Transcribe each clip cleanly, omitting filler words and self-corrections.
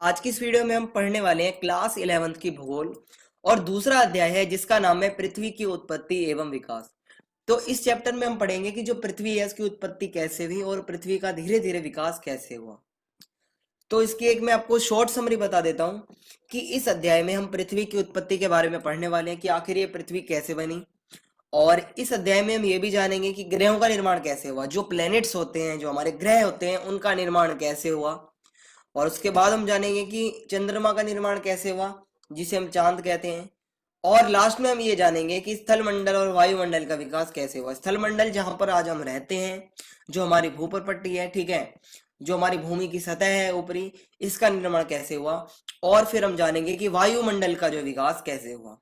आज की इस वीडियो में हम पढ़ने वाले हैं क्लास 11th की भूगोल और दूसरा अध्याय है जिसका नाम है पृथ्वी की उत्पत्ति एवं विकास। तो इस चैप्टर में हम पढ़ेंगे कि जो पृथ्वी है उसकी उत्पत्ति कैसे हुई और पृथ्वी का धीरे धीरे विकास कैसे हुआ। तो इसकी एक मैं आपको शॉर्ट समरी बता देता हूँ कि इस अध्याय में हम पृथ्वी की उत्पत्ति के बारे में पढ़ने वाले हैं कि आखिर ये पृथ्वी कैसे बनी। और इस अध्याय में हम ये भी जानेंगे कि ग्रहों का निर्माण कैसे हुआ, जो प्लैनेट्स होते हैं, जो हमारे ग्रह होते हैं, उनका निर्माण कैसे हुआ। और उसके बाद हम जानेंगे कि चंद्रमा का निर्माण कैसे हुआ, जिसे हम चांद कहते हैं। और लास्ट में हम ये जानेंगे कि स्थल मंडल और वायुमंडल का विकास कैसे हुआ। स्थल मंडल जहां पर आज हम रहते हैं, जो हमारी भूपर पट्टी है, ठीक है, जो हमारी भूमि की सतह है ऊपरी, इसका निर्माण कैसे हुआ। और फिर हम जानेंगे कि वायुमंडल का जो विकास कैसे हुआ।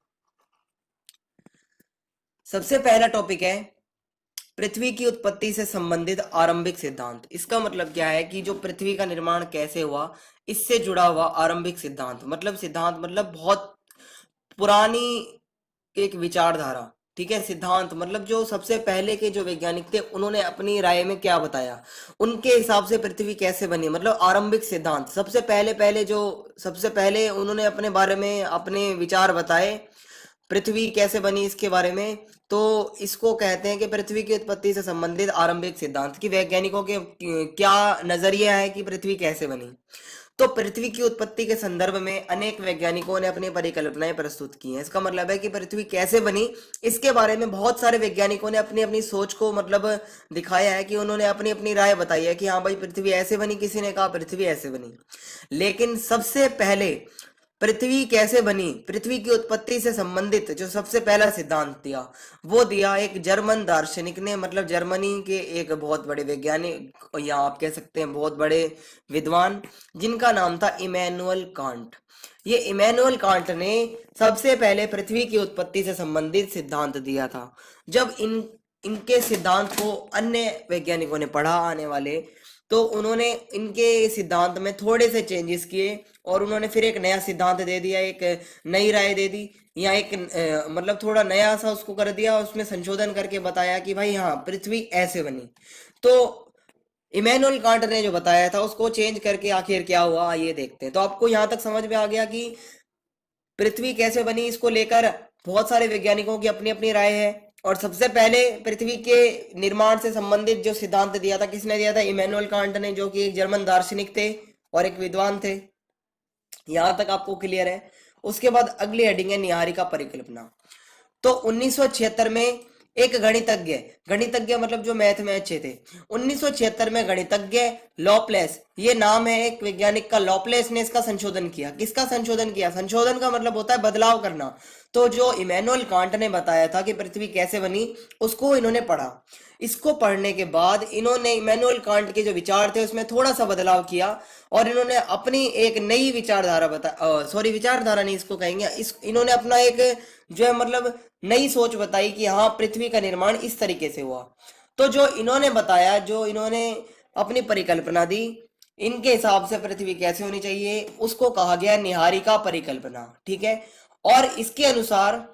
सबसे पहला टॉपिक है पृथ्वी की उत्पत्ति से संबंधित आरंभिक सिद्धांत। इसका मतलब क्या है कि जो पृथ्वी का निर्माण कैसे हुआ, इससे जुड़ा हुआ आरंभिक सिद्धांत। सिद्धांत मतलब बहुत पुरानी एक विचारधारा, ठीक है। सिद्धांत मतलब जो सबसे पहले के जो वैज्ञानिक थे उन्होंने अपनी राय में क्या बताया, उनके हिसाब से पृथ्वी कैसे बनी, मतलब आरंभिक सिद्धांत। सबसे पहले उन्होंने अपने बारे में अपने विचार बताए, पृथ्वी कैसे बनी इसके बारे में। तो इसको कहते हैं कि पृथ्वी की उत्पत्ति से संबंधित आरंभिक सिद्धांत, की वैज्ञानिकों के क्या नजरिया है कि पृथ्वी कैसे बनी। तो पृथ्वी की उत्पत्ति के संदर्भ में अनेक वैज्ञानिकों ने अपनी परिकल्पनाएं प्रस्तुत की हैं। इसका मतलब है कि पृथ्वी कैसे बनी, इसके बारे में बहुत सारे वैज्ञानिकों ने अपनी अपनी सोच को दिखाया है, कि उन्होंने अपनी अपनी राय बताई है कि हाँ भाई पृथ्वी ऐसे बनी, किसी ने कहा पृथ्वी ऐसे बनी। लेकिन सबसे पहले पृथ्वी कैसे बनी, पृथ्वी की उत्पत्ति से संबंधित जो सबसे पहला सिद्धांत दिया, वो दिया एक जर्मन दार्शनिक ने, मतलब जर्मनी के एक बहुत बड़े वैज्ञानिक, या आप कह सकते हैं बहुत बड़े विद्वान, जिनका नाम था इमैनुअल कांट। ये इमैनुअल कांट ने सबसे पहले पृथ्वी की उत्पत्ति से संबंधित सिद्धांत दिया था। जब इनके सिद्धांत को अन्य वैज्ञानिकों ने पढ़ा, आने वाले, तो उन्होंने इनके सिद्धांत में थोड़े से चेंजेस किए और उन्होंने फिर एक नया सिद्धांत दे दिया, एक नई राय दे दी, या एक थोड़ा नया सा उसको कर दिया, उसमें संशोधन करके बताया कि भाई हाँ पृथ्वी ऐसे बनी। तो इमैनुअल कांट ने जो बताया था उसको चेंज करके आखिर क्या हुआ, ये देखते हैं। तो आपको यहाँ तक समझ में आ गया कि पृथ्वी कैसे बनी, इसको लेकर बहुत सारे वैज्ञानिकों की अपनी अपनी राय है। और सबसे पहले पृथ्वी के निर्माण से संबंधित जो सिद्धांत दिया था, किसने दिया था? इमैनुअल कांट ने, जो कि एक जर्मन दार्शनिक थे और एक विद्वान थे। यहां तक आपको क्लियर है। उसके बाद अगली हेडिंग है निहारिका परिकल्पना। तो 1976 में एक गणितज्ञ, गणितज्ञ मतलब जो मैथ में अच्छे थे, 1976 में गणितज्ञ लॉपलेस, ये नाम है एक वैज्ञानिक का, लॉपलेस ने इसका संशोधन किया। किसका संशोधन किया? संशोधन का मतलब होता है बदलाव करना। तो जो इमैनुअल कांट ने बताया था कि पृथ्वी कैसे बनी, उसको इन्होंने पढ़ा। इसको पढ़ने के बाद इन्होंने इमैनुअल कांट के जो विचार थे उसमें थोड़ा सा बदलाव किया और इन्होंने अपनी एक नई विचारधारा विचारधारा नहीं इसको कहेंगे, इन्होंने अपना एक जो है नई सोच बताई कि हाँ पृथ्वी का निर्माण इस तरीके से हुआ। तो जो इन्होंने बताया, जो इन्होंने अपनी परिकल्पना दी, इनके हिसाब से पृथ्वी कैसे होनी चाहिए, उसको कहा गया निहारिका परिकल्पना, ठीक है। और इसके अनुसार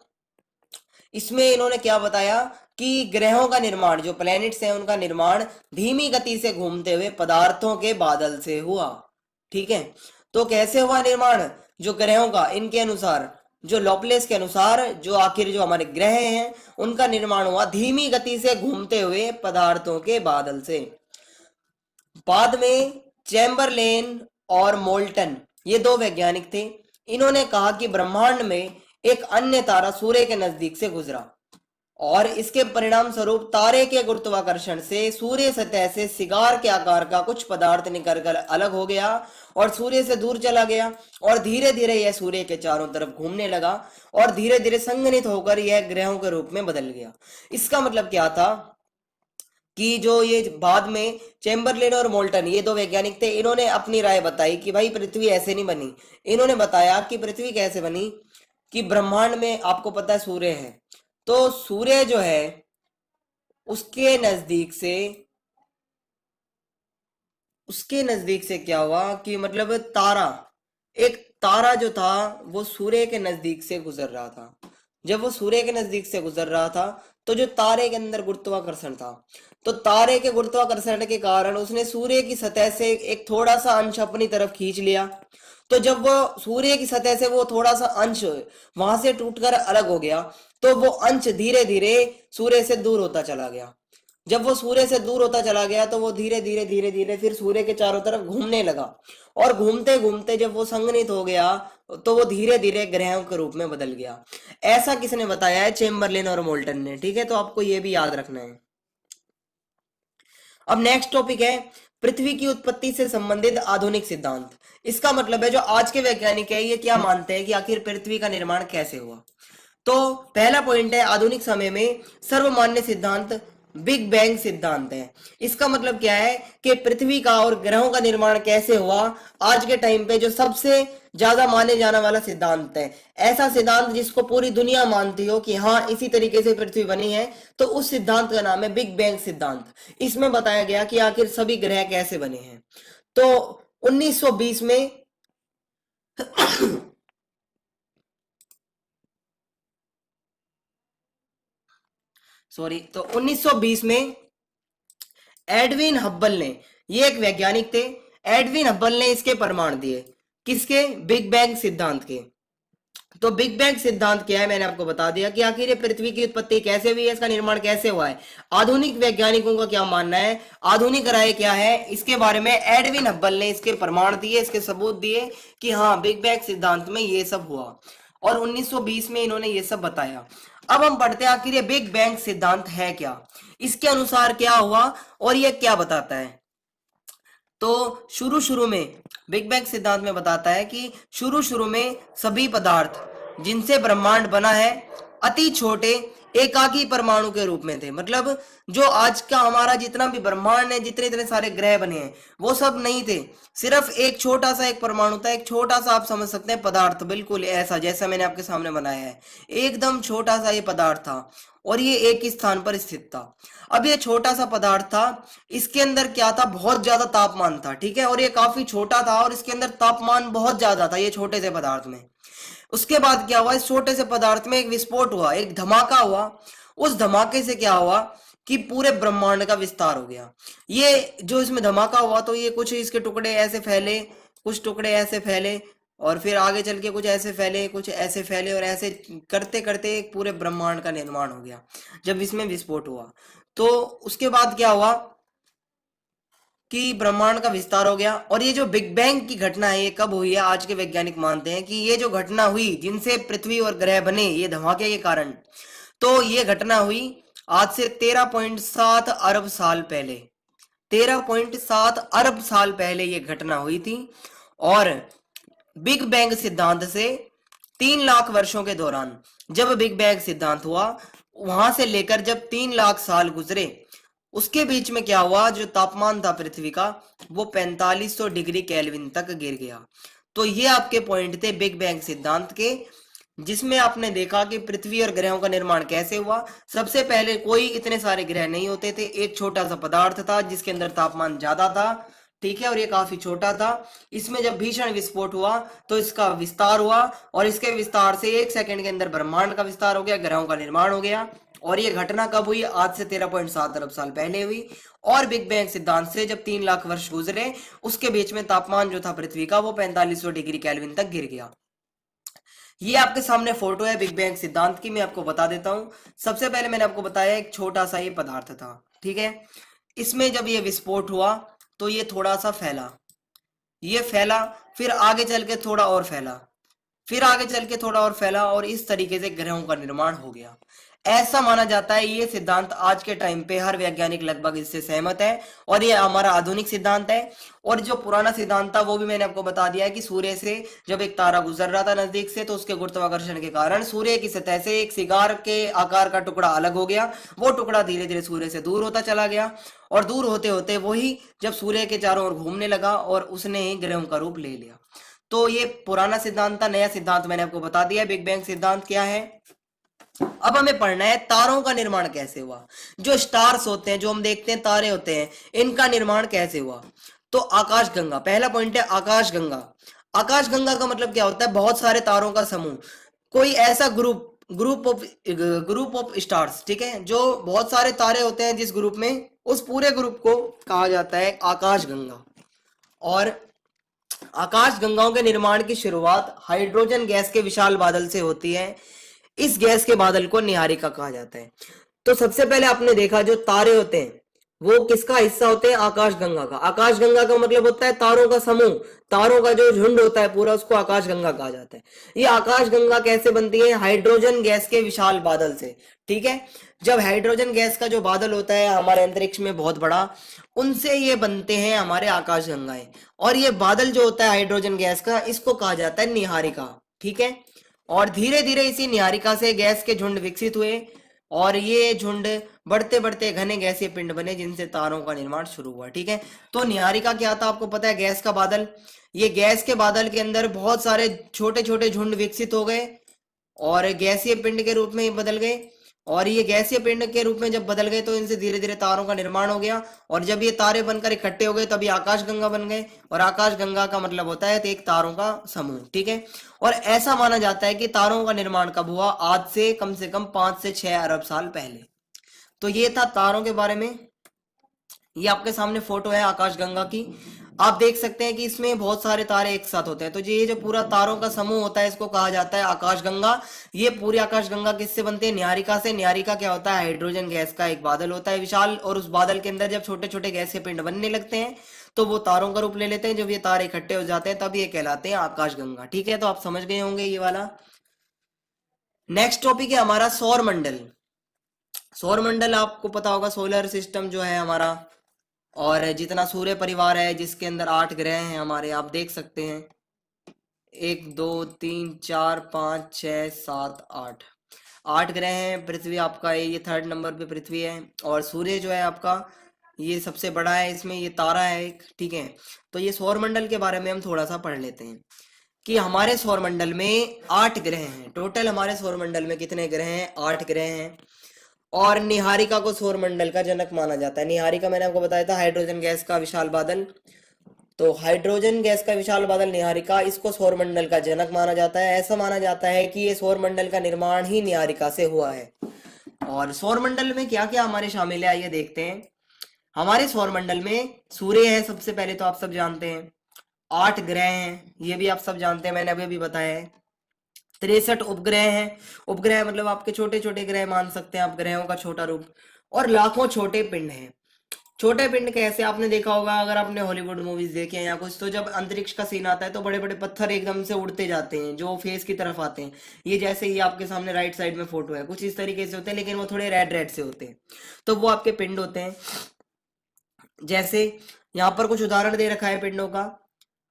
इसमें इन्होंने क्या बताया कि ग्रहों का निर्माण, जो प्लैनेट्स हैं उनका निर्माण धीमी गति से घूमते हुए पदार्थों के बादल से हुआ, ठीक है। तो कैसे हुआ निर्माण जो ग्रहों का? इनके अनुसार, जो लॉपलेस के अनुसार, जो आखिर जो हमारे ग्रह हैं उनका निर्माण हुआ धीमी गति से घूमते हुए पदार्थों के बादल से। बाद में चैम्बरलेन और मोल्टन, ये दो वैज्ञानिक थे, इन्होंने कहा कि ब्रह्मांड में एक अन्य तारा सूर्य के नजदीक से गुजरा और इसके परिणाम स्वरूप तारे के गुरुत्वाकर्षण से सूर्य सतह से सिगार के आकार का कुछ पदार्थ निकलकर अलग हो गया और सूर्य से दूर चला गया और धीरे धीरे यह सूर्य के चारों तरफ घूमने लगा और धीरे धीरे संघनित होकर यह ग्रहों के रूप में बदल गया। इसका मतलब क्या था कि जो ये बाद में चैम्बरलेन और मोल्टन, ये दो वैज्ञानिक थे, इन्होंने अपनी राय बताई कि भाई पृथ्वी ऐसे नहीं बनी। इन्होंने बताया कि पृथ्वी कैसे बनी, कि ब्रह्मांड में आपको पता है सूर्य है, तो सूर्य जो है उसके नजदीक से क्या हुआ कि तारा, एक तारा जो था वो सूर्य के नजदीक से गुजर रहा था। जब वो सूर्य के नजदीक से गुजर रहा था तो जो तारे के अंदर गुरुत्वाकर्षण था, तो तारे के गुरुत्वाकर्षण के कारण उसने सूर्य की सतह से एक थोड़ा सा अंश अपनी तरफ खींच लिया। तो जब वो सूर्य की सतह से वो थोड़ा सा अंश वहां से टूटकर अलग हो गया, तो वो अंश धीरे धीरे सूर्य से दूर होता चला गया। जब वो सूर्य से दूर होता चला गया तो वो धीरे धीरे धीरे धीरे फिर सूर्य के चारों तरफ घूमने लगा, और घूमते घूमते जब वो संघनित हो गया तो वो धीरे धीरे ग्रहों के रूप में बदल गया। ऐसा किसने बताया है? चेम्बरलिन और मोल्टन ने। ठीक है, तो आपको ये भी याद रखना है। अब नेक्स्ट टॉपिक है पृथ्वी की उत्पत्ति से संबंधित आधुनिक सिद्धांत। इसका मतलब है जो आज के वैज्ञानिक है ये क्या मानते हैं कि आखिर पृथ्वी का निर्माण कैसे हुआ। तो पहला पॉइंट है आधुनिक समय में सर्वमान्य सिद्धांत बिग बैंग सिद्धांत है। इसका मतलब क्या है कि पृथ्वी का और ग्रहों का निर्माण कैसे हुआ, आज के टाइम पे जो सबसे ज्यादा माने जाने वाला सिद्धांत है, ऐसा सिद्धांत जिसको पूरी दुनिया मानती हो कि हाँ इसी तरीके से पृथ्वी बनी है, तो उस सिद्धांत का नाम है बिग बैंग सिद्धांत। इसमें बताया गया कि आखिर सभी ग्रह कैसे बने हैं। तो 1920 में सॉरी, तो 1920 में एडविन हब्बल ने, ये एक वैज्ञानिक थे, एडविन हब्बल ने इसके प्रमाण दिए। किसके? बिग बैंग सिद्धांत के। तो बिग बैंग सिद्धांत क्या है मैंने आपको बता दिया कि आखिर ये पृथ्वी की उत्पत्ति कैसे हुई है, इसका निर्माण कैसे हुआ है, आधुनिक वैज्ञानिकों का क्या मानना है, आधुनिक राय क्या है, इसके बारे में एडविन हब्बल ने इसके प्रमाण दिए, इसके सबूत दिए कि हाँ बिग बैंग सिद्धांत में ये सब हुआ, और 1920 में इन्होंने ये सब बताया। अब हम पढ़ते हैं आखिर ये बिग बैंग सिद्धांत है क्या, इसके अनुसार क्या हुआ और ये क्या बताता है। तो शुरू शुरू में बिग बैंग सिद्धांत में बताता है कि शुरू शुरू में सभी पदार्थ जिनसे ब्रह्मांड बना है अति छोटे एकाकी परमाणु के रूप में थे। मतलब जो आज का हमारा जितना भी ब्रह्मांड है, जितने इतने सारे ग्रह बने हैं, वो सब नहीं थे, सिर्फ एक छोटा सा एक परमाणु था, एक छोटा सा आप समझ सकते हैं पदार्थ, बिल्कुल ऐसा जैसा मैंने आपके सामने बनाया है, एकदम छोटा सा ये पदार्थ था, और ये एक ही स्थान पर स्थित था। अब ये छोटा सा पदार्थ था, इसके अंदर क्या था? बहुत ज्यादा तापमान था। ठीक है, और ये काफी छोटा था और इसके अंदर तापमान बहुत ज्यादा था ये छोटे से पदार्थ में। उसके बाद क्या हुआ? इस छोटे से पदार्थ में एक विस्फोट हुआ, एक धमाका हुआ। उस धमाके से क्या हुआ कि पूरे ब्रह्मांड का विस्तार हो गया। ये जो इसमें धमाका हुआ तो ये कुछ इसके टुकड़े ऐसे फैले, कुछ टुकड़े ऐसे फैले, और फिर आगे चल के कुछ ऐसे फैले, कुछ ऐसे फैले, और ऐसे करते करते एक पूरे ब्रह्मांड का निर्माण हो गया जब इसमें विस्फोट हुआ। तो उसके बाद क्या हुआ कि ब्रह्मांड का विस्तार हो गया। और ये जो बिग बैंग की घटना है ये कब हुई है? आज के वैज्ञानिक मानते हैं कि ये जो घटना हुई जिनसे पृथ्वी और ग्रह बने ये धमाके के कारण, तो ये घटना हुई आज से 13.7 अरब साल पहले। 13.7 अरब साल पहले ये घटना हुई थी। और बिग बैंग सिद्धांत से 3 लाख वर्षों के दौरान जब बिग बैंग सिद्धांत हुआ, वहां से लेकर जब 3 लाख साल गुजरे, उसके बीच में क्या हुआ? जो तापमान था पृथ्वी का वो 4500 डिग्री केल्विन तक गिर गया। तो ये आपके पॉइंट थे बिग बैंग सिद्धांत के, जिसमें आपने देखा कि पृथ्वी और ग्रहों का निर्माण कैसे हुआ। सबसे पहले कोई इतने सारे ग्रह नहीं होते थे, एक छोटा सा पदार्थ था जिसके अंदर तापमान ज्यादा था। ठीक है, और ये काफी छोटा था। इसमें जब भीषण विस्फोट हुआ तो इसका विस्तार हुआ, और इसके विस्तार से 1 सेकंड के अंदर ब्रह्मांड का विस्तार हो गया, ग्रहों का निर्माण हो गया। और ये घटना कब हुई? आज से 13.7 अरब साल पहले हुई। और बिग बैंग सिद्धांत से जब 3 लाख वर्ष गुजरे, उसके बीच में तापमान जो था पृथ्वी का वो 4500 डिग्री केल्विन तक गिर गया। ये आपके सामने फोटो है बिग बैंग सिद्धांत की, मैं आपको बता देता हूं। सबसे पहले मैंने आपको बताया एक छोटा सा ये पदार्थ था। ठीक है, इसमें जब ये विस्फोट हुआ तो ये थोड़ा सा फैला, ये फैला, फिर आगे चल के थोड़ा और फैला, फिर आगे चल के थोड़ा और फैला, और इस तरीके से ग्रहों का निर्माण हो गया। ऐसा माना जाता है। ये सिद्धांत आज के टाइम पे हर वैज्ञानिक लगभग इससे सहमत है, और ये हमारा आधुनिक सिद्धांत है। और जो पुराना सिद्धांत था वो भी मैंने आपको बता दिया है कि सूर्य से जब एक तारा गुजर रहा था नजदीक से, तो उसके गुरुत्वाकर्षण के कारण सूर्य की सतह से एक सिगार के आकार का टुकड़ा अलग हो गया। वो टुकड़ा धीरे धीरे सूर्य से दूर होता चला गया, और दूर होते होते वही जब सूर्य के चारों ओर घूमने लगा और उसने ही ग्रहों का रूप ले लिया। तो ये पुराना सिद्धांत था। नया सिद्धांत मैंने आपको बता दिया बिग बैंग सिद्धांत क्या है। अब हमें पढ़ना है तारों का निर्माण कैसे हुआ। जो स्टार्स होते हैं, जो हम देखते हैं तारे होते हैं, इनका निर्माण कैसे हुआ। तो आकाशगंगा पहला पॉइंट है। आकाशगंगा, आकाशगंगा का मतलब क्या होता है? बहुत सारे तारों का समूह, कोई ऐसा ग्रुप ऑफ स्टार्स। ठीक है, जो बहुत सारे तारे होते हैं जिस ग्रुप में, उस पूरे ग्रुप को कहा जाता है आकाशगंगा। और आकाश गंगाओं के निर्माण की शुरुआत हाइड्रोजन गैस के विशाल बादल से होती है। इस गैस के बादल को निहारिका कहा जाता है। तो सबसे पहले आपने देखा जो तारे होते हैं वो किसका हिस्सा होते हैं? आकाश गंगा का। आकाश गंगा का मतलब होता है तारों का समूह, तारों का जो झुंड होता है पूरा, उसको आकाश गंगा कहा जाता है। ये आकाश गंगा कैसे बनती है? हाइड्रोजन गैस के विशाल बादल से। ठीक है, जब हाइड्रोजन गैस का जो बादल होता है हमारे अंतरिक्ष में बहुत बड़ा, उनसे ये बनते हैं हमारे आकाश गंगाएं। और ये बादल जो होता है हाइड्रोजन गैस का, इसको कहा जाता है निहारिका। ठीक है, और धीरे धीरे इसी निहारिका से गैस के झुंड विकसित हुए और ये झुंड बढ़ते बढ़ते घने गैसीय पिंड बने जिनसे तारों का निर्माण शुरू हुआ। ठीक है, तो निहारिका क्या था आपको पता है? गैस का बादल। ये गैस के बादल के अंदर बहुत सारे छोटे छोटे झुंड विकसित हो गए और गैसीय पिंड के रूप में बदल गए। और ये गैसीय पिंड के रूप में जब बदल गए तो इनसे धीरे धीरे तारों का निर्माण हो गया। और जब ये तारे बनकर इकट्ठे हो गए तब ये आकाश गंगा बन गए। और आकाश गंगा का मतलब होता है एक तारों का समूह। ठीक है, और ऐसा माना जाता है कि तारों का निर्माण कब हुआ? आज से कम 5 से 6 अरब साल पहले। तो ये था तारों के बारे में। ये आपके सामने फोटो है आकाश गंगा की। आप देख सकते हैं कि इसमें बहुत सारे तारे एक साथ होते हैं। तो ये जो पूरा तारों का समूह होता है इसको कहा जाता है आकाश गंगा। ये पूरी आकाश गंगा किससे बनती है? निहारिका से। निहारिका क्या होता है? हाइड्रोजन गैस का एक बादल होता है विशाल, और उस बादल के अंदर जब छोटे छोटे गैस के पिंड बनने लगते हैं तो वो तारों का रूप ले लेते हैं। जब ये तारे इकट्ठे हो जाते हैं तब ये कहलाते हैं आकाश गंगा। ठीक है, तो आप समझ गए होंगे ये वाला। नेक्स्ट टॉपिक है हमारा सौर मंडल। सौर मंडल आपको पता होगा, सोलर सिस्टम जो है हमारा, और जितना सूर्य परिवार है जिसके अंदर 8 ग्रह हैं हमारे, आप देख सकते हैं 1 2 3 4 5 6 7 8, 8 ग्रह हैं। पृथ्वी आपका है, ये 3rd नंबर पे पृथ्वी है। और सूर्य जो है आपका ये सबसे बड़ा है, इसमें ये तारा है एक। ठीक है, तो ये सौर मंडल के बारे में हम थोड़ा सा पढ़ लेते हैं कि हमारे सौर मंडल में 8 ग्रह हैं। टोटल हमारे सौर मंडल में कितने ग्रह हैं? 8 ग्रह हैं। और निहारिका को सौर मंडल का जनक माना जाता है। निहारिका मैंने आपको बताया था हाइड्रोजन गैस का विशाल बादल। तो हाइड्रोजन गैस का विशाल बादल निहारिका, इसको सौर मंडल का जनक माना जाता है। ऐसा माना जाता है कि ये सौर मंडल का निर्माण ही निहारिका से हुआ है। और सौर मंडल में क्या क्या हमारे शामिल है आइए देखते हैं। हमारे सौर मंडल में सूर्य है सबसे पहले, तो आप सब जानते हैं। 8 ग्रह हैं, ये भी आप सब जानते हैं, मैंने अभी भी बताया है। 63 उपग्रह हैं। उपग्रह मतलब आपके छोटे छोटे ग्रह मान सकते हैं आप, ग्रहों का छोटा रूप। और लाखों छोटे पिंड हैं। छोटे पिंड कैसे? आपने देखा होगा अगर आपने हॉलीवुड मूवीज देखे हैं या कुछ, तो जब अंतरिक्ष का सीन आता है तो बड़े बड़े पत्थर एकदम से उड़ते जाते हैं जो फेस की तरफ आते हैं। ये जैसे ये आपके सामने राइट साइड में फोटो है, कुछ इस तरीके से होते हैं, लेकिन वो थोड़े रेड रेड से होते हैं। तो वो आपके पिंड होते हैं। जैसे यहाँ पर कुछ उदाहरण दे रखा है पिंडों का।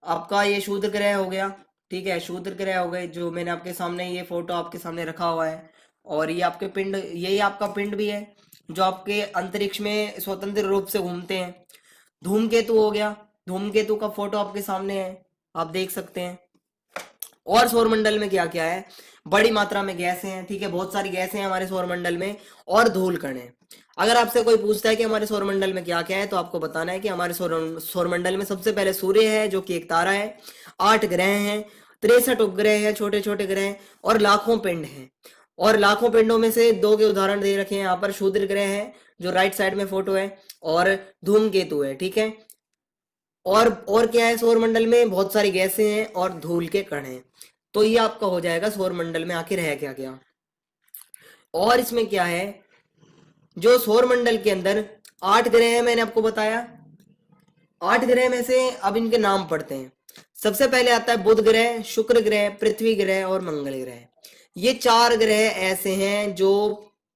आपका ये शूद्र ग्रह हो गया। ठीक है, शूद्र ग्रह हो गए, जो मैंने आपके सामने ये फोटो आपके सामने रखा हुआ है। और ये आपके पिंड, यही आपका पिंड भी है जो आपके अंतरिक्ष में स्वतंत्र रूप से घूमते हैं। धूमकेतु हो गया, धूमकेतु का फोटो आपके सामने है, आप देख सकते हैं। और सौरमंडल में क्या क्या है? बड़ी मात्रा में गैसें हैं। ठीक है, बहुत सारी गैसें हैं हमारे सौरमंडल में, और धूल कण है। अगर आपसे कोई पूछता है कि हमारे सौरमंडल में क्या क्या है, तो आपको बताना है कि हमारे सौरमंडल में सबसे पहले सूर्य है जो कि एक तारा है, 8 ग्रह हैं, 63 उपग्रह हैं, छोटे छोटे ग्रह, और लाखों पिंड हैं। और लाखों पिंडों में से 2 के उदाहरण दे रखे हैं यहाँ पर। शूद्र ग्रह है जो राइट साइड में फोटो है, और धूमकेतु है। ठीक है, और क्या है? सौरमंडल में बहुत सारी गैसें हैं और धूल के कण हैं। तो ये आपका हो जाएगा सौरमंडल में आखिर है क्या क्या। और इसमें क्या है, जो सौरमंडल के अंदर 8 ग्रह हैं मैंने आपको बताया। 8 ग्रह में से अब इनके नाम पढ़ते हैं। सबसे पहले आता है बुध ग्रह, शुक्र ग्रह, पृथ्वी ग्रह और मंगल ग्रह। ये 4 ग्रह ऐसे हैं जो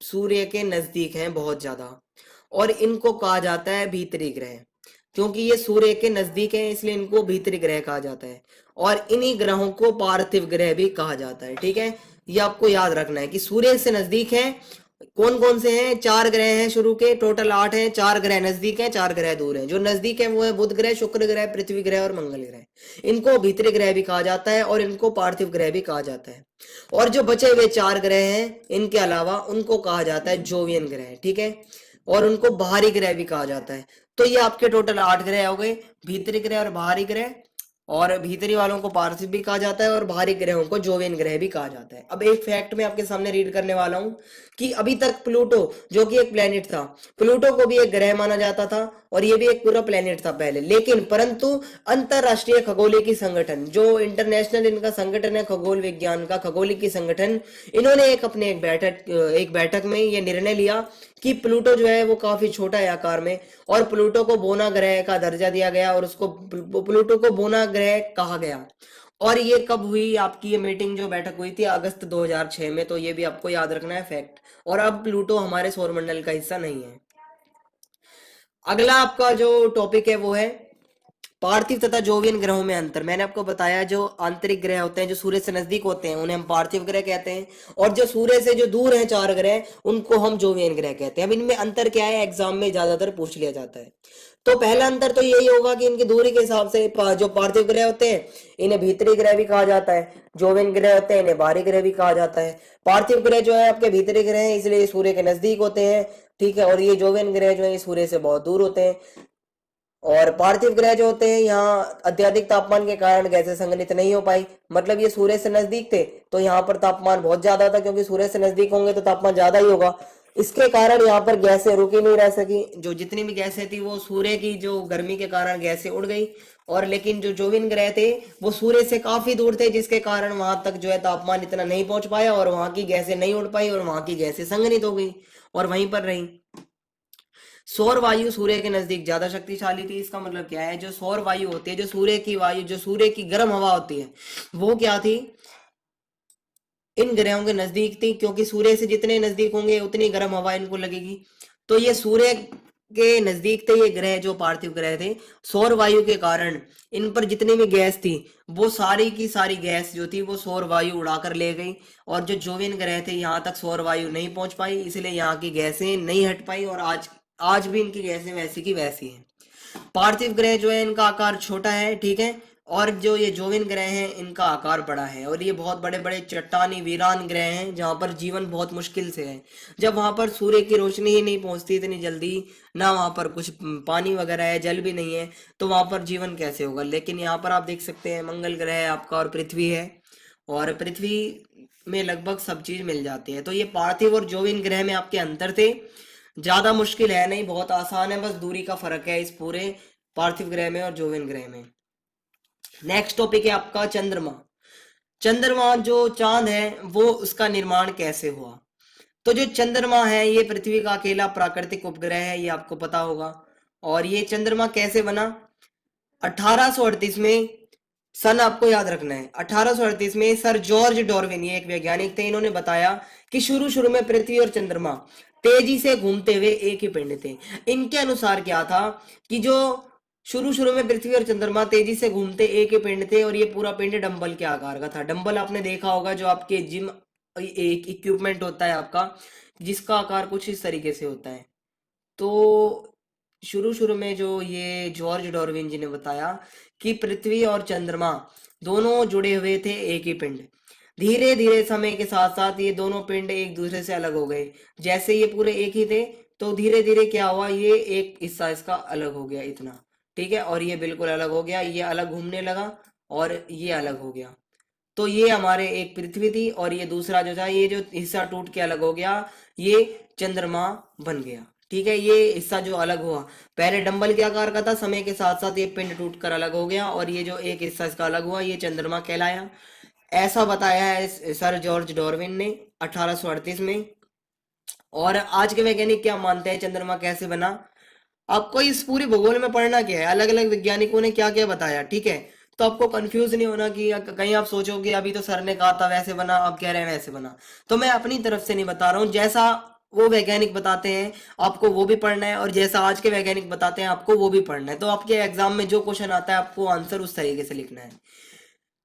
सूर्य के नजदीक हैं बहुत ज्यादा, और इनको कहा जाता है भीतरी ग्रह। क्योंकि ये सूर्य के नजदीक है इसलिए इनको भीतरी ग्रह कहा जाता है। और इन्हीं ग्रहों को पार्थिव ग्रह भी कहा जाता है। ठीक है, ये आपको याद रखना है कि सूर्य से नजदीक है। कौन कौन से हैं? 4 ग्रह हैं शुरू के, टोटल 8 हैं। 4 ग्रह नजदीक हैं, 4 ग्रह दूर हैं। जो नजदीक है वो है बुध ग्रह, शुक्र ग्रह, पृथ्वी ग्रह और मंगल ग्रह। इनको भीतरी ग्रह भी कहा जाता है और इनको पार्थिव ग्रह भी कहा जाता है। और जो बचे हुए 4 ग्रह हैं इनके अलावा उनको कहा जाता है जोवियन ग्रह। ठीक है, और उनको बाहरी ग्रह भी कहा जाता है। तो ये आपके टोटल 8 ग्रह हो गए, भीतरी ग्रह और बाहरी ग्रह। और भीतरी वालों को पार्थिव भी कहा जाता है और बाहरी ग्रहों को जोवियन ग्रह भी कहा जाता है। अब एक फैक्ट मैं आपके सामने रीड करने वाला हूं कि अभी तक प्लूटो जो कि एक प्लेनेट था, प्लूटो को भी एक ग्रह माना जाता था और ये भी एक पूरा प्लेनेट था पहले, लेकिन परंतु अंतरराष्ट्रीय खगोलिकी संगठन, जो इंटरनेशनल इनका संगठन है खगोल विज्ञान का, खगोलिकी संगठन, इन्होंने एक बैठक में ये निर्णय लिया कि प्लूटो जो है वो काफी छोटा है आकार में, और प्लूटो को बोना ग्रह का दर्जा दिया गया, और उसको प्लूटो को बोना ग्रह कहा गया। और ये कब हुई आपकी ये मीटिंग, जो बैठक हुई थी अगस्त 2006 में, तो ये भी आपको याद रखना है फैक्ट। और अब प्लूटो हमारे सौरमंडल का हिस्सा नहीं है। अगला आपका जो टॉपिक है वो है पार्थिव तथा जोवियन ग्रहों में अंतर। मैंने आपको बताया जो आंतरिक ग्रह होते हैं, जो सूर्य से नजदीक होते हैं, उन्हें हम पार्थिव ग्रह कहते हैं, और जो सूर्य से जो दूर हैं चार ग्रह, उनको हम जोवियन ग्रह कहते हैं। अब इनमें अंतर क्या है, एग्जाम में ज्यादातर पूछ लिया जाता है। तो पहला अंतर तो यही होगा कि इनकी दूरी के हिसाब से जो पार्थिव ग्रह होते हैं इन्हें भीतरी ग्रह भी कहा जाता है, जोवियन ग्रह होते हैं इन्हें बाहरी ग्रह भी कहा जाता है। पार्थिव ग्रह जो है आपके भीतरी ग्रह हैं, इसलिए सूर्य के नजदीक होते हैं, ठीक है, और ये जोवियन ग्रह जो है सूर्य से बहुत दूर होते हैं। और पार्थिव ग्रह जो होते हैं यहाँ अत्यधिक तापमान के कारण गैसें संघनित नहीं हो पाई, मतलब ये सूर्य से नजदीक थे तो यहाँ पर तापमान बहुत ज्यादा था, क्योंकि सूर्य से नजदीक होंगे तो तापमान ज्यादा ही होगा, इसके कारण यहाँ पर गैसें रुकी नहीं रह सकी। जो जितनी भी गैसें थी वो सूर्य की जो गर्मी के कारण गैसें उड़ गई, और लेकिन जो जोवियन ग्रह थे वो सूर्य से काफी दूर थे, जिसके कारण वहां तक जो है तापमान इतना नहीं पहुंच पाया, और वहां की गैसें नहीं उड़ पाई, और वहां की गैसें संघनित हो गई और वहीं पर रही। सौर वायु सूर्य के नजदीक ज्यादा शक्तिशाली थी। इसका मतलब क्या है, जो सौर वायु होती है, जो सूर्य की वायु, जो सूर्य की गर्म हवा होती है, वो क्या थी, इन ग्रहों के नजदीक थी, क्योंकि सूर्य से जितने नजदीक होंगे उतनी गर्म हवा इनको लगेगी। तो ये सूर्य के नजदीक थे ये ग्रह, जो पार्थिव ग्रह थे, सौर वायु के कारण इन पर जितनी भी गैस थी वो सारी की सारी गैस जो थी वो सौर वायु उड़ाकर ले गई, और जो जोवियन ग्रह थे यहाँ तक सौर वायु नहीं पहुंच पाई, इसलिए यहाँ की गैसें नहीं हट पाई, और आज भी इनकी गैसें वैसी की वैसी हैं। पार्थिव ग्रह जो है इनका आकार छोटा है, ठीक है, और जो ये जोवियन ग्रह हैं इनका आकार बड़ा है, और ये बहुत बड़े बड़े चट्टानी वीरान ग्रह हैं जहाँ पर जीवन बहुत मुश्किल से है। जब वहां पर सूर्य की रोशनी ही नहीं पहुंचती इतनी जल्दी, ना वहां पर कुछ पानी वगैरह है, जल भी नहीं है, तो वहां पर जीवन कैसे होगा। लेकिन यहाँ पर आप देख सकते हैं मंगल ग्रह है आपका, और पृथ्वी है, और पृथ्वी में लगभग सब चीज मिल जाती है। तो ये पार्थिव और जोवियन ग्रह में आपके अंतर थे, ज्यादा मुश्किल है नहीं, बहुत आसान है, बस दूरी का फर्क है इस पूरे पार्थिव ग्रह में और जोवियन ग्रह में। नेक्स्ट टॉपिक है आपका चंद्रमा। चंद्रमा जो चांद है वो उसका निर्माण कैसे हुआ। तो जो चंद्रमा है ये पृथ्वी का अकेला प्राकृतिक उपग्रह है, ये आपको पता होगा। और ये चंद्रमा कैसे बना, 1838 में, सन आपको याद रखना है, 1838 में सर जॉर्ज डार्विन, ये एक वैज्ञानिक थे, इन्होंने बताया कि शुरू शुरू में पृथ्वी और चंद्रमा तेजी से घूमते हुए एक ही पिंड थे। इनके अनुसार क्या था कि जो शुरू शुरू में पृथ्वी और चंद्रमा तेजी से घूमते एक ही पिंड थे, और ये पूरा पिंड डंबल के आकार का था। डंबल आपने देखा होगा, जो आपके जिम एक इक्विपमेंट होता है आपका, जिसका आकार कुछ इस तरीके से होता है। तो शुरू शुरू में जो ये जॉर्ज डार्विन जी ने बताया कि पृथ्वी और चंद्रमा दोनों जुड़े हुए थे एक ही पिंड। धीरे धीरे समय के साथ साथ ये दोनों पिंड एक दूसरे से अलग हो गए। जैसे ये पूरे एक ही थे तो धीरे धीरे क्या हुआ, ये एक हिस्सा इसका अलग हो गया इतना, ठीक है, और ये बिल्कुल अलग हो गया, ये अलग घूमने लगा और ये अलग हो गया। तो ये हमारे एक पृथ्वी थी, और ये दूसरा जो था, ये जो हिस्सा टूट के अलग हो गया ये चंद्रमा बन गया, ठीक है। ये हिस्सा जो अलग हुआ पहले डंबल के आकार का था, समय के साथ साथ ये पिंड टूट कर अलग हो गया, और ये जो एक हिस्सा इसका अलग हुआ ये चंद्रमा कहलाया। ऐसा बताया है सर जॉर्ज डार्विन ने 1838 में। और आज के वैज्ञानिक क्या मानते हैं चंद्रमा कैसे बना, आपको इस पूरी भूगोल में पढ़ना क्या है, अलग अलग वैज्ञानिकों ने क्या क्या बताया, ठीक है। तो आपको कंफ्यूज नहीं होना कि कहीं आप सोचोगे अभी तो सर ने कहा था वैसे बना, अब कह रहे हैं वैसे बना। तो मैं अपनी तरफ से नहीं बता रहा हूँ, जैसा वो वैज्ञानिक बताते हैं आपको वो भी पढ़ना है, और जैसा आज के वैज्ञानिक बताते हैं आपको वो भी पढ़ना है। तो आपके एग्जाम में जो क्वेश्चन आता है आपको आंसर उस तरीके से लिखना है।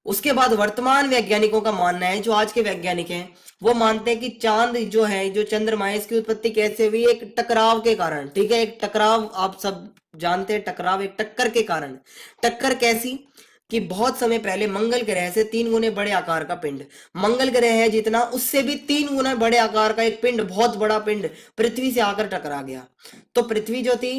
उसके बाद वर्तमान वैज्ञानिकों का मानना है, जो आज के वैज्ञानिक हैं वो मानते हैं कि चांद जो है, जो चंद्रमा है, इसकी उत्पत्ति कैसे हुई, एक टकराव के कारण, ठीक है। एक टकराव आप सब जानते हैं, टकराव एक टक्कर के कारण। टक्कर कैसी कि बहुत समय पहले मंगल ग्रह से 3 गुने बड़े आकार का पिंड, मंगल ग्रह है जितना उससे भी 3 गुना बड़े आकार का एक पिंड, बहुत बड़ा पिंड पृथ्वी से आकर टकरा गया। तो पृथ्वी जो थी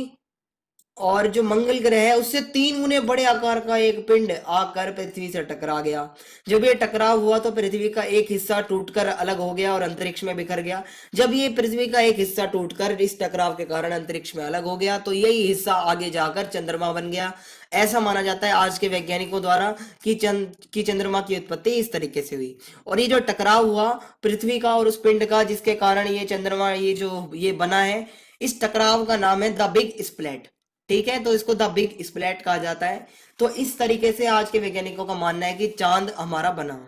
और जो मंगल ग्रह है उससे 3 गुने बड़े आकार का एक पिंड आकर पृथ्वी से टकरा गया। जब ये टकराव हुआ तो पृथ्वी का एक हिस्सा टूटकर अलग हो गया और अंतरिक्ष में बिखर गया। जब ये पृथ्वी का एक हिस्सा टूटकर इस टकराव के कारण अंतरिक्ष में अलग हो गया तो यही हिस्सा आगे जाकर चंद्रमा बन गया। ऐसा माना जाता है आज के वैज्ञानिकों द्वारा कि चंद्रमा की उत्पत्ति इस तरीके से हुई। और ये जो टकराव हुआ पृथ्वी का और उस पिंड का जिसके कारण ये चंद्रमा ये बना है, इस टकराव का नाम है द बिग स्प्लैट। ठीक है, तो इसको द बिग स्प्लैट कहा जाता है। तो इस तरीके से आज के वैज्ञानिकों का मानना है कि चांद हमारा बना।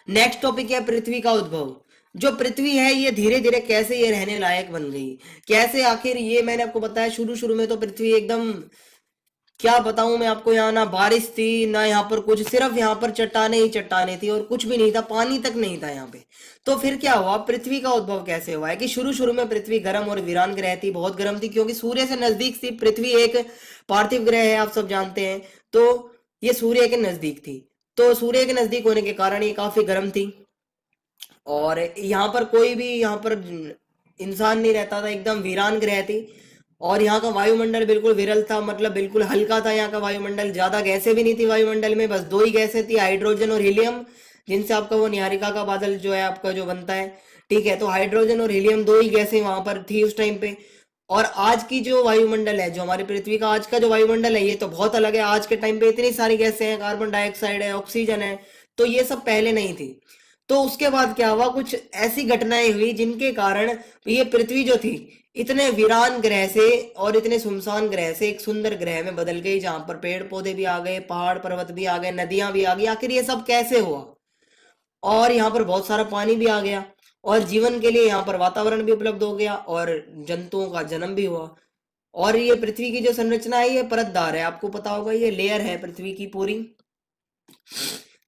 नेक्स्ट टॉपिक है पृथ्वी का उद्भव। जो पृथ्वी है ये धीरे धीरे कैसे ये रहने लायक बन गई, कैसे आखिर ये मैंने आपको बताया शुरू शुरू में तो पृथ्वी एकदम क्या बताऊं मैं आपको, यहाँ ना बारिश थी ना यहाँ पर कुछ, सिर्फ यहाँ पर चट्टाने ही चट्टाने थी और कुछ भी नहीं था, पानी तक नहीं था यहाँ पे। तो फिर क्या हुआ, पृथ्वी का उद्भव कैसे हुआ है कि शुरू शुरू में पृथ्वी गर्म और वीरान ग्रह थी, बहुत गर्म थी क्योंकि सूर्य से नजदीक थी। पृथ्वी एक पार्थिव ग्रह है, आप सब जानते हैं, तो ये सूर्य के नजदीक थी। तो सूर्य के नजदीक होने के कारण ये काफी गर्म थी और यहाँ पर कोई भी यहाँ पर इंसान नहीं रहता था, एकदम वीरान ग्रह थी। और यहाँ का वायुमंडल बिल्कुल विरल था, मतलब बिल्कुल हल्का था यहाँ का वायुमंडल, ज्यादा गैसें भी नहीं थी वायुमंडल में, बस 2 ही गैसें थी, हाइड्रोजन और हीलियम, जिनसे आपका वो निहारिका का बादल जो है आपका जो बनता है। ठीक है, तो हाइड्रोजन और हीलियम 2 ही गैसें वहां पर थी उस टाइम पे। और आज की जो वायुमंडल है, जो हमारी पृथ्वी का आज का जो वायुमंडल है, ये तो बहुत अलग है। आज के टाइम पे इतनी सारी गैसें हैं, कार्बन डाइऑक्साइड है, ऑक्सीजन है, तो ये सब पहले नहीं थी। तो उसके बाद क्या हुआ, कुछ ऐसी घटनाएं हुई जिनके कारण ये पृथ्वी जो थी इतने वीरान ग्रह से और इतने सुनसान ग्रह से एक सुंदर ग्रह में बदल गई, जहां पर पेड़ पौधे भी आ गए, पहाड़ पर्वत भी आ गए, नदियां भी आ गई। आखिर ये सब कैसे हुआ, और यहाँ पर बहुत सारा पानी भी आ गया और जीवन के लिए यहाँ पर वातावरण भी उपलब्ध हो गया और जंतुओं का जन्म भी हुआ। और ये पृथ्वी की जो संरचना है ये परतदार है, आपको पता होगा, ये लेयर है पृथ्वी की पूरी।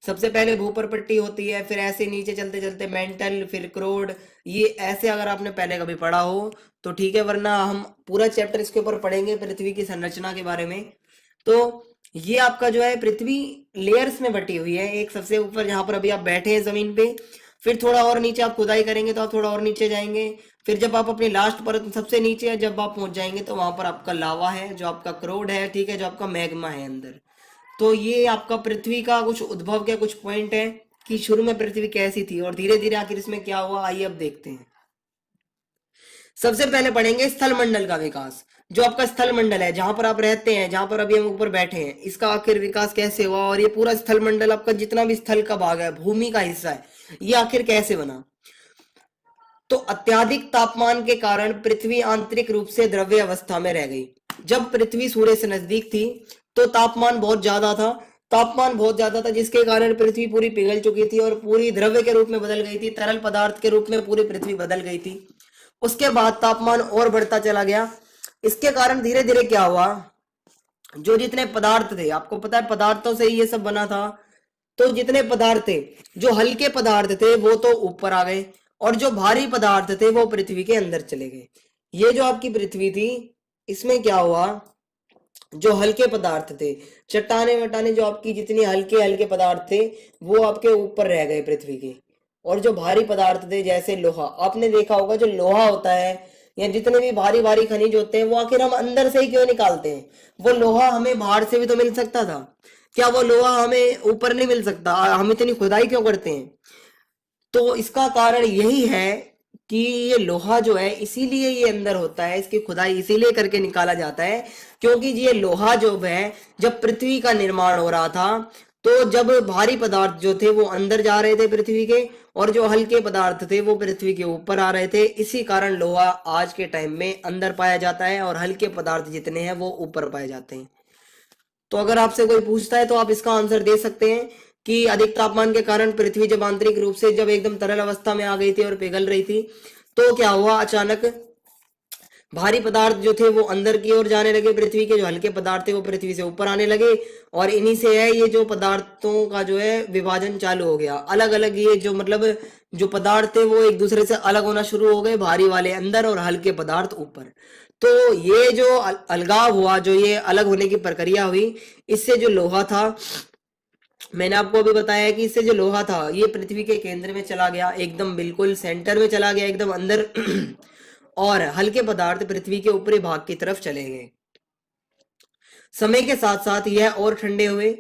सबसे पहले भूपर पट्टी होती है, फिर ऐसे नीचे चलते चलते मेंटल, फिर क्रोड, ये ऐसे अगर आपने पहले कभी पढ़ा हो तो ठीक है, वरना हम पूरा चैप्टर इसके ऊपर पढ़ेंगे पृथ्वी की संरचना के बारे में। तो ये आपका जो है पृथ्वी लेयर्स में बटी हुई है। एक सबसे ऊपर जहां पर अभी आप बैठे हैं जमीन पे, फिर थोड़ा और नीचे आप खुदाई करेंगे तो आप थोड़ा और नीचे जाएंगे, फिर जब आप अपनी लास्ट परत सबसे नीचे जब आप पहुंच जाएंगे तो वहां पर आपका लावा है, जो आपका क्रोड है, ठीक है, जो आपका मैग्मा है अंदर। तो ये आपका पृथ्वी का कुछ उद्भव के कुछ पॉइंट है कि शुरू में पृथ्वी कैसी थी और धीरे धीरे आखिर इसमें क्या हुआ, आइए अब देखते हैं। सबसे पहले पढ़ेंगे स्थल मंडल का विकास। जो आपका स्थल मंडल है, जहां पर आप रहते हैं, जहां पर अभी हम ऊपर बैठे हैं, इसका आखिर विकास कैसे हुआ और ये पूरा स्थल मंडल आपका जितना भी स्थल का भाग है, भूमि का हिस्सा है, ये आखिर कैसे बना। तो अत्यधिक तापमान के कारण पृथ्वी आंतरिक रूप से द्रव्य अवस्था में रह गई। जब पृथ्वी सूर्य से नजदीक थी तो तापमान बहुत ज्यादा था, जिसके कारण पृथ्वी पूरी पिघल चुकी थी और पूरी द्रव्य के रूप में बदल गई थी, तरल पदार्थ के रूप में पूरी पृथ्वी बदल गई थी। उसके बाद तापमान और बढ़ता चला गया। इसके कारण धीरे धीरे क्या हुआ, जो जितने पदार्थ थे, आपको पता है पदार्थों से ही ये सब बना था, तो जितने पदार्थ थे, जो हल्के पदार्थ थे वो तो ऊपर आ गए और जो भारी पदार्थ थे वो पृथ्वी के अंदर चले गए। ये जो आपकी पृथ्वी थी, इसमें क्या हुआ, जो हल्के पदार्थ थे, चट्टाने वटाने, जो आपकी जितनी हल्के हल्के पदार्थ थे वो आपके ऊपर रह गए पृथ्वी के। और जो भारी पदार्थ थे जैसे लोहा, आपने देखा होगा जो लोहा होता है या जितने भी भारी भारी खनिज होते हैं वो आखिर हम अंदर से ही क्यों निकालते हैं। वो लोहा हमें बाहर से भी तो मिल सकता था, क्या वो लोहा हमें ऊपर नहीं मिल सकता, हम इतनी खुदाई क्यों करते हैं। तो इसका कारण यही है कि ये लोहा जो है इसीलिए ये अंदर होता है, इसकी खुदाई इसीलिए करके निकाला जाता है क्योंकि ये लोहा जो है, जब पृथ्वी का निर्माण हो रहा था तो जब भारी पदार्थ जो थे वो अंदर जा रहे थे पृथ्वी के और जो हल्के पदार्थ थे वो पृथ्वी के ऊपर आ रहे थे, इसी कारण लोहा आज के टाइम में अंदर पाया जाता है और हल्के पदार्थ जितने हैं वो ऊपर पाए जाते हैं। तो अगर आपसे कोई पूछता है तो आप इसका आंसर दे सकते हैं कि अधिक तापमान के कारण पृथ्वी जब आंतरिक रूप से जब एकदम तरल अवस्था में आ गई थी और पिघल रही थी तो क्या हुआ, अचानक भारी पदार्थ जो थे वो अंदर की ओर जाने लगे, पृथ्वी के जो हल्के पदार्थ थे वो पृथ्वी से ऊपर आने लगे और इन्हीं से है ये जो पदार्थों का जो है विभाजन चालू हो गया। अलग अलग ये जो मतलब जो पदार्थ थे वो एक दूसरे से अलग होना शुरू हो गए, भारी वाले अंदर और हल्के पदार्थ ऊपर। तो ये जो अलगाव हुआ, जो ये अलग होने की प्रक्रिया हुई, इससे जो लोहा था, मैंने आपको अभी बताया कि इससे जो लोहा था ये पृथ्वी के केंद्र में चला गया, एकदम बिल्कुल सेंटर में चला गया, एकदम अंदर और हल्के पदार्थ पृथ्वी के ऊपरी भाग की तरफ चले गए। समय के साथ साथ यह और ठंडे हुए,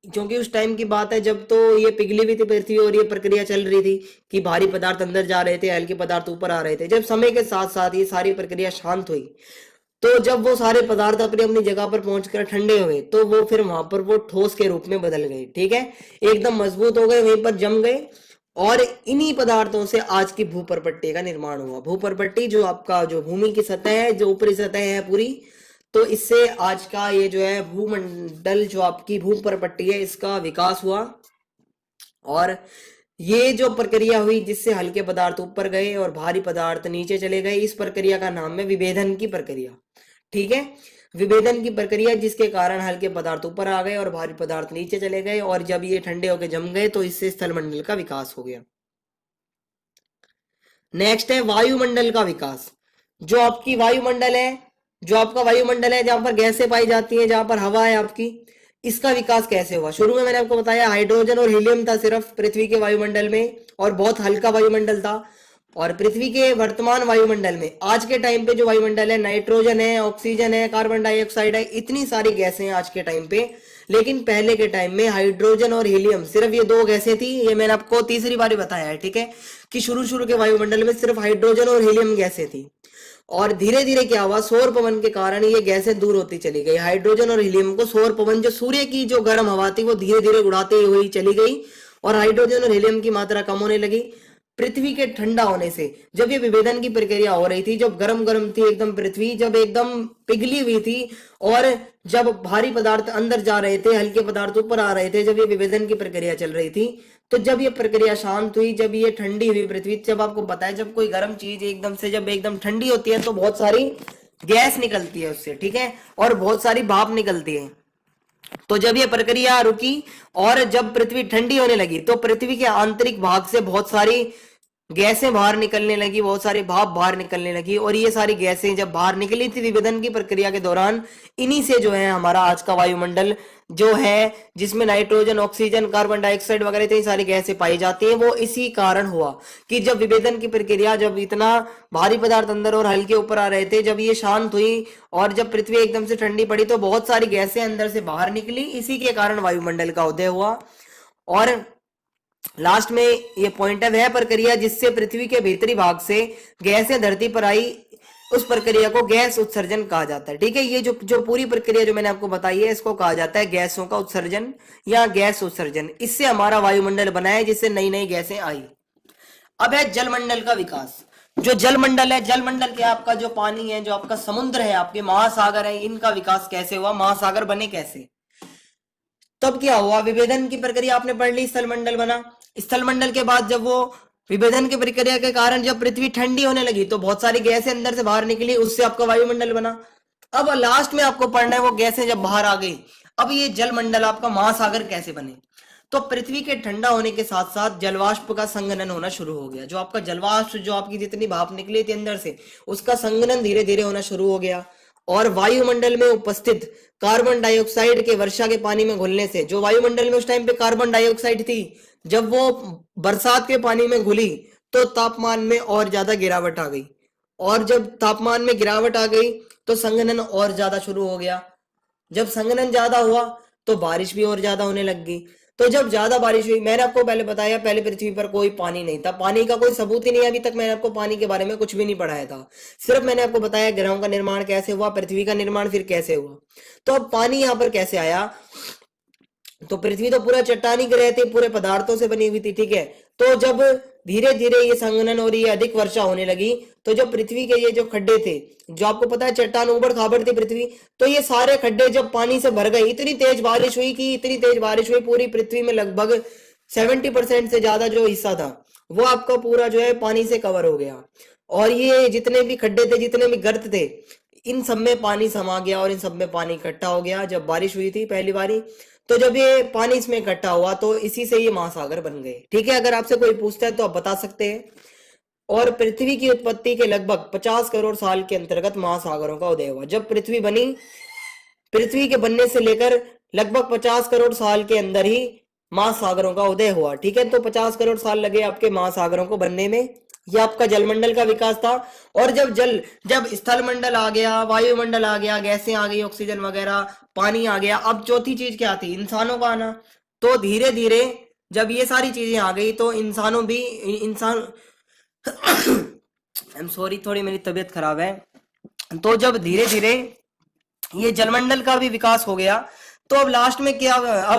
क्योंकि उस टाइम की बात है जब तो ये पिघली हुई थी पृथ्वी और ये प्रक्रिया चल रही थी कि भारी पदार्थ अंदर जा रहे थे, हल्के पदार्थ ऊपर आ रहे थे। जब समय के साथ साथ ये सारी प्रक्रिया शांत हुई, तो जब वो सारे पदार्थ अपनी अपनी जगह पर पहुंचकर ठंडे हुए, तो वो फिर वहां पर वो ठोस के रूप में बदल गए। ठीक है, एकदम मजबूत हो गए, वहीं पर जम गए, और इन्हीं पदार्थों से आज की भूपर्पट्टी का निर्माण हुआ। भूपर्पट्टी जो आपका जो भूमि की सतह है, जो ऊपरी सतह है पूरी, तो इससे आज का ये जो है भूमंडल, जो आपकी भूपर्पट्टी है, इसका विकास हुआ। और ये जो प्रक्रिया हुई जिससे हल्के पदार्थ ऊपर गए और भारी पदार्थ नीचे चले गए, इस प्रक्रिया का नाम है विभेदन की प्रक्रिया। ठीक है, विभेदन की प्रक्रिया, जिसके कारण हल्के पदार्थ ऊपर आ गए और भारी पदार्थ नीचे चले गए, और जब ये ठंडे होकर जम गए तो इससे स्थलमंडल का विकास हो गया। नेक्स्ट है वायुमंडल का विकास। जो आपकी वायुमंडल है, जो आपका वायुमंडल है, जहां पर गैसें पाई जाती हैं, जहां पर हवा है आपकी, इसका विकास कैसे हुआ। शुरू में मैंने आपको बताया हाइड्रोजन और हीलियम था सिर्फ पृथ्वी के वायुमंडल में, और बहुत हल्का वायुमंडल था। और पृथ्वी के वर्तमान वायुमंडल में आज के टाइम पे जो वायुमंडल है, नाइट्रोजन है, ऑक्सीजन है, कार्बन डाइऑक्साइड है, इतनी सारी गैसें हैं आज के टाइम पे। लेकिन पहले के टाइम में हाइड्रोजन और हीलियम, सिर्फ ये दो गैसें थी। ये मैंने आपको तीसरी बार बताया है, ठीक है, कि शुरू के वायुमंडल में सिर्फ हाइड्रोजन और हीलियम गैसें थी। और धीरे धीरे क्या हुआ, सौर पवन के कारण ये गैसें दूर होती चली गई। हाइड्रोजन और हीलियम को सौर पवन, जो सूर्य की जो गर्म हवा थी, वो धीरे धीरे उड़ाते हुई चली गई, और हाइड्रोजन और हीलियम की मात्रा कम होने लगी। पृथ्वी के ठंडा होने से, जब ये विभेदन की प्रक्रिया हो रही थी, जब गर्म गर्म थी एकदम पृथ्वी, जब एकदम पिघली हुई थी, और जब भारी पदार्थ अंदर जा रहे थे, हल्के पदार्थ ऊपर आ रहे थे, जब ये विभेदन की प्रक्रिया चल रही थी, तो जब ये प्रक्रिया शांत हुई, जब ये ठंडी हुई पृथ्वी, जब आपको पता है जब कोई गर्म चीज एकदम से जब एकदम ठंडी होती है तो बहुत सारी गैस निकलती है उससे, ठीक है, और बहुत सारी भाप निकलती है। तो जब ये प्रक्रिया रुकी और जब पृथ्वी ठंडी होने लगी, तो पृथ्वी के आंतरिक भाग से बहुत सारी गैसें बाहर निकलने लगी, बहुत सारी भाप बाहर निकलने लगी। और ये सारी गैसें जब बाहर निकली थी विभेदन की प्रक्रिया के दौरान, इन्हीं से जो है हमारा आज का वायुमंडल जो है, जिसमें नाइट्रोजन, ऑक्सीजन, कार्बन डाइऑक्साइड वगैरह इतनी सारी गैसें पाई जाती हैं, वो इसी कारण हुआ कि जब विभेदन की प्रक्रिया, जब इतना भारी पदार्थ अंदर और हल्के ऊपर आ रहे थे, जब ये शांत हुई और जब पृथ्वी एकदम से ठंडी पड़ी, तो बहुत सारी गैसें अंदर से बाहर निकली, इसी के कारण वायुमंडल का उदय हुआ। और लास्ट में ये पॉइंट है, वह प्रक्रिया जिससे पृथ्वी के भीतरी भाग से गैसें धरती पर आई, उस प्रक्रिया को गैस उत्सर्जन कहा जाता है। ठीक है, ये जो पूरी प्रक्रिया जो मैंने आपको बताई है, इसको कहा जाता है गैसों का उत्सर्जन या गैस उत्सर्जन। इससे हमारा वायुमंडल बना है, जिससे नई नई गैसें आई। अब है जलमंडल का विकास। जो जलमंडल है, जलमंडल के आपका जो पानी है, जो आपका समुद्र है, आपके महासागर है, इनका विकास कैसे हुआ, महासागर बने कैसे। तब क्या हुआ, विभेदन की प्रक्रिया आपने पढ़ ली, स्थलमंडल बना। स्थलमंडल के बाद जब वो विभेदन की प्रक्रिया के कारण जब पृथ्वी ठंडी होने लगी, तो बहुत सारी गैसें अंदर से बाहर निकली, उससे आपका वायुमंडल बना। अब लास्ट में आपको पढ़ना है, वो गैसें जब बाहर आ गई, अब ये जलमंडल आपका महासागर कैसे बने। तो पृथ्वी के ठंडा होने के साथ साथ जलवाष्प का संघनन होना शुरू हो गया। जो आपका जलवाष्प, जो आपकी जितनी भाप निकली थी अंदर से, उसका संघनन धीरे धीरे होना शुरू हो गया। और वायुमंडल में उपस्थित कार्बन डाइऑक्साइड के वर्षा के पानी में घुलने से, जो वायुमंडल में उस टाइम पे कार्बन डाइऑक्साइड थी, जब वो बरसात के पानी में घुली, तो तापमान में और ज्यादा गिरावट आ गई। और जब तापमान में गिरावट आ गई, तो संघनन और ज्यादा शुरू हो गया। जब संघनन ज्यादा हुआ, तो बारिश भी और ज्यादा होने लग गई। तो जब ज्यादा बारिश हुई, मैंने आपको पहले बताया, पहले पृथ्वी पर कोई पानी नहीं था, पानी का कोई सबूत ही नहीं, अभी तक मैंने आपको पानी के बारे में कुछ भी नहीं पढ़ाया था। सिर्फ मैंने आपको बताया ग्रहों का निर्माण कैसे हुआ, पृथ्वी का निर्माण फिर कैसे हुआ। तो अब पानी यहाँ पर कैसे आया, तो पृथ्वी तो पूरा चट्टानी ग्रह थी, पूरे पदार्थों से बनी हुई थी, ठीक है। तो जब धीरे धीरे ये संघनन और ये अधिक वर्षा होने लगी, तो जब पृथ्वी के ये जो खड्डे थे, जो आपको पता है चट्टान उबड़ खाबड़ थी पृथ्वी, तो ये सारे खड्डे जब पानी से भर गए, इतनी तेज बारिश हुई कि इतनी तेज बारिश हुई, पूरी पृथ्वी में लगभग 70% से ज्यादा जो हिस्सा था, वो आपका पूरा जो है पानी से कवर हो गया। और ये जितने भी खड्डे थे, जितने भी गर्त थे, इन सब में पानी समा गया और इन सब में पानी इकट्ठा हो गया। जब बारिश हुई थी पहली बारी, तो जब ये पानी इसमें इकट्ठा हुआ, तो इसी से ये महासागर बन गए। ठीक है, अगर आपसे कोई पूछता है तो आप बता सकते हैं। और पृथ्वी की उत्पत्ति के लगभग 50 करोड़ साल के अंतर्गत महासागरों का उदय हुआ। जब पृथ्वी बनी, पृथ्वी के बनने से लेकर लगभग 50 करोड़ साल के अंदर ही महासागरों का उदय हुआ। ठीक है, तो 50 करोड़ साल लगे आपके महासागरों को बनने में। ये आपका जलमंडल का विकास था। और जब स्थल मंडल आ गया, वायुमंडल आ गया, गैसें आ गई, ऑक्सीजन वगैरह, पानी आ गया, अब चौथी चीज क्या थी? इंसानों का आना। तो धीरे धीरे जब ये सारी चीजें आ गई तो इंसानों भी इंसान आई एम सॉरी, थोड़ी मेरी तबीयत खराब है। तो जब धीरे धीरे ये जलमंडल का भी विकास हो गया, तो अब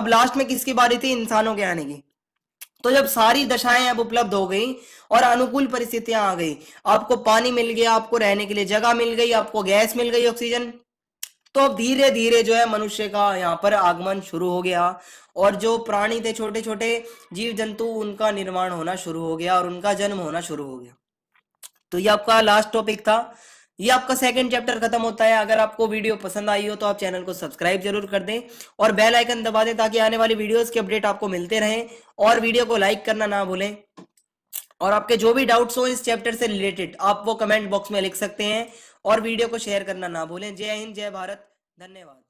लास्ट में किसकी बारी थी? इंसानों के आने की। तो जब सारी दशाएं अब उपलब्ध हो गई और अनुकूल परिस्थितियां आ गई, आपको पानी मिल गया, आपको रहने के लिए जगह मिल गई, आपको गैस मिल गई, ऑक्सीजन, तो अब धीरे धीरे जो है मनुष्य का यहाँ पर आगमन शुरू हो गया। और जो प्राणी थे, छोटे छोटे जीव जंतु, उनका निर्माण होना शुरू हो गया और उनका जन्म होना शुरू हो गया। तो ये आपका लास्ट टॉपिक था। ये आपका सेकंड चैप्टर खत्म होता है। अगर आपको वीडियो पसंद आई हो तो आप चैनल को सब्सक्राइब जरूर कर दें और बेल आइकन दबा दें ताकि आने वाली वीडियोस के अपडेट आपको मिलते रहें। और वीडियो को लाइक करना ना भूलें। और आपके जो भी डाउट्स हो इस चैप्टर से रिलेटेड, आप वो कमेंट बॉक्स में लिख सकते हैं। और वीडियो को शेयर करना ना भूलें। जय हिंद, जय भारत, धन्यवाद।